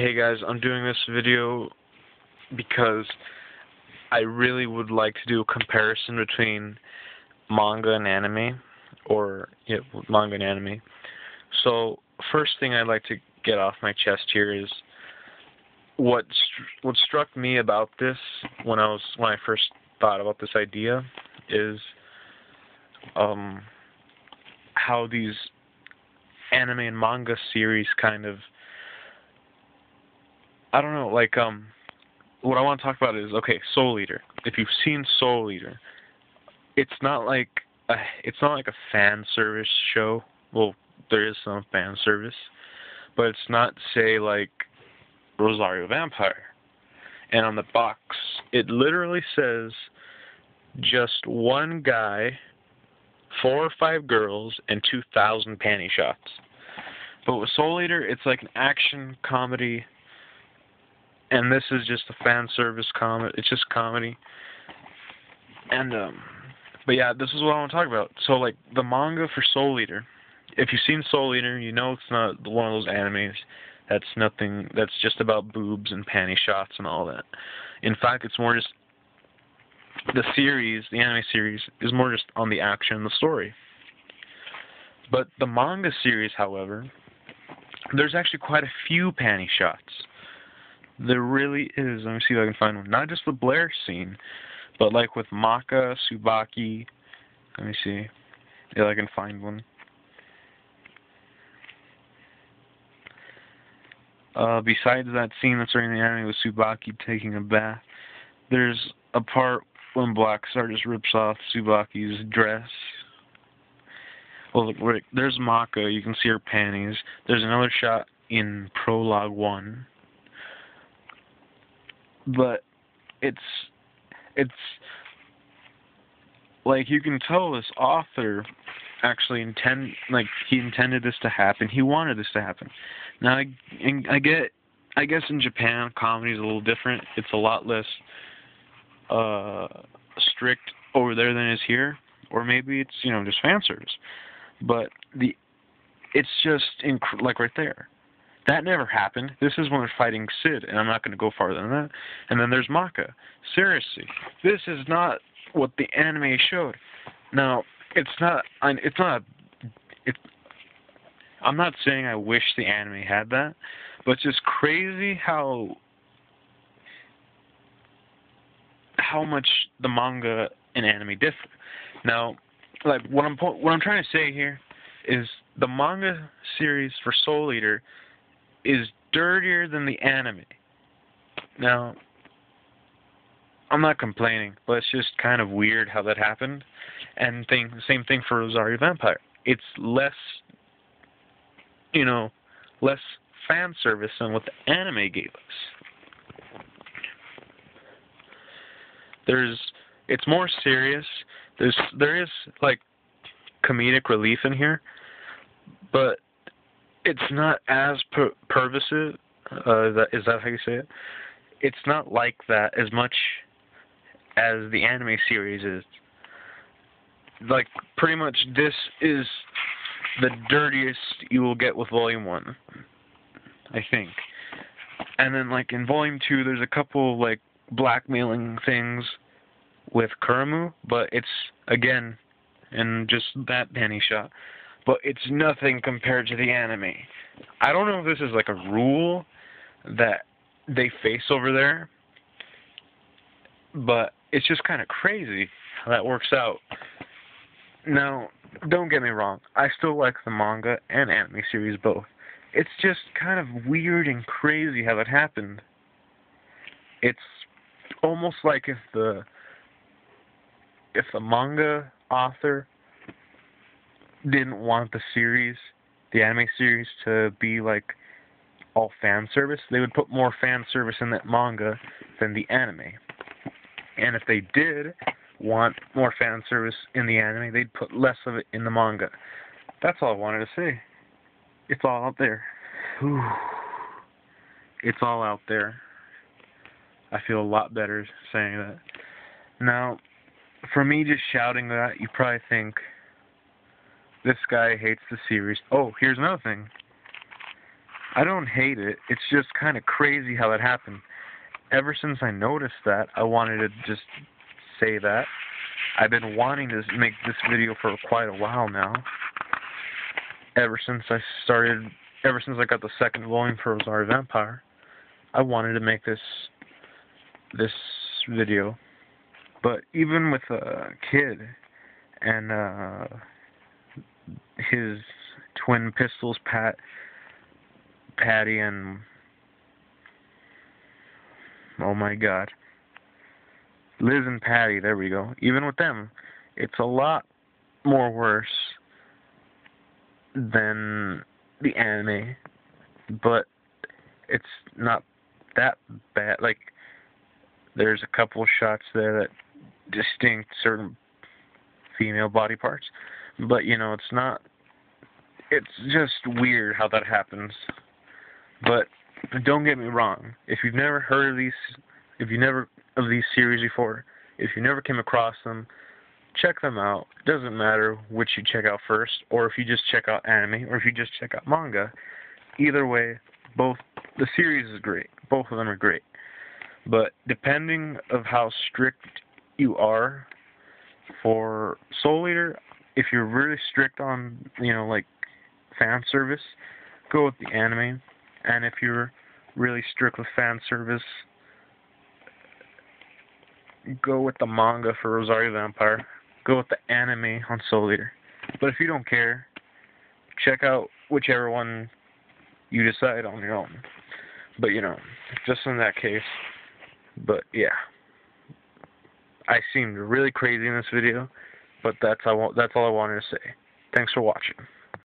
Hey guys, I'm doing this video because I really would like to do a comparison between manga and anime, or manga and anime. So, first thing I'd like to get off my chest here is what struck me about this when I first thought about this idea is how these anime and manga series kind of, I don't know, like, what I want to talk about is, okay, Soul Eater. If you've seen Soul Eater, it's not like a fan service show. Well, there is some fan service, but it's not, say, like Rosario Vampire. And on the box, it literally says just one guy, 4 or 5 girls, and 2,000 panty shots. But with Soul Eater, it's like an action comedy. And this is just a fan service comedy. It's just comedy. And, but yeah, this is what I want to talk about. So, like, the manga for Soul Eater. If you've seen Soul Eater, you know it's not one of those animes that's just about boobs and panty shots and all that. In fact, it's more just, the anime series, is more just on the action and the story. But the manga series, however, there's actually quite a few panty shots. There really is. Let me see if I can find one. Not just the Blair scene, but like with Maka, Tsubaki. Let me see if I can find one. Besides that scene that's right in the anime with Tsubaki taking a bath, there's a part when Black Star just rips off Tsubaki's dress. Well, look, there's Maka. You can see her panties. There's another shot in Prologue 1. But it's like, you can tell this author actually he intended this to happen. He wanted this to happen. Now, I guess in Japan, comedy is a little different. It's a lot less strict over there than it is here, or maybe it's just fan service. But it's just like right there. That never happened. This is when they're fighting Sid, and I'm not going to go farther than that. And then there's Maka. Seriously, this is not what the anime showed. Now, I'm not saying I wish the anime had that, but it's just crazy how much the manga and anime differ. Now, like, what I'm trying to say here is the manga series for Soul Eater is dirtier than the anime. Now, I'm not complaining, but it's just kind of weird how that happened. And same thing for Rosario Vampire. It's less fan service than what the anime gave us. It's more serious. There is like comedic relief in here, but it's not as pervasive. Is that how you say it? It's not like that as much as the anime series is. Like, pretty much this is the dirtiest you will get with Volume 1, I think. And then, like, in Volume 2, there's a couple, like, blackmailing things with Kuramu, but it's, again, in just that panty shot. But it's nothing compared to the anime. I don't know if this is like a rule that they face over there, but it's just kind of crazy how that works out. Now, don't get me wrong. I still like the manga and anime series both. It's just kind of weird and crazy how that happened. It's almost like if the manga author didn't want the anime series, to be like all fan service, they would put more fan service in that manga than the anime. And if they did want more fan service in the anime, they'd put less of it in the manga. That's all I wanted to say. It's all out there. Whew. It's all out there. I feel a lot better saying that. Now, for me just shouting that, you probably think, this guy hates the series. Oh, here's another thing. I don't hate it. It's just kind of crazy how that happened. Ever since I noticed that, I wanted to just say that. I've been wanting to make this video for quite a while now. Ever since I got the second volume for Rosario Vampire, I wanted to make this video. But even with a kid and his twin pistols, Patty, and oh my God, Liz and Patty, there we go. Even with them, it's a lot more worse than the anime, but it's not that bad. Like, there's a couple shots there that distinct certain female body parts, but you know, it's just weird how that happens. But don't get me wrong, if you've never heard of these series before, if you never came across them, check them out. It doesn't matter which you check out first, or if you just check out anime, or if you just check out manga. Either way, the series is great. Both of them are great. But depending of how strict you are for Soul Eater, if you're really strict on, like fan service, go with the anime. And if you're really strict with fan service, go with the manga for Rosario Vampire. Go with the anime on Soul Eater. But if you don't care, check out whichever one you decide on your own. But just in that case. But yeah, I seemed really crazy in this video, but that's all I wanted to say. Thanks for watching.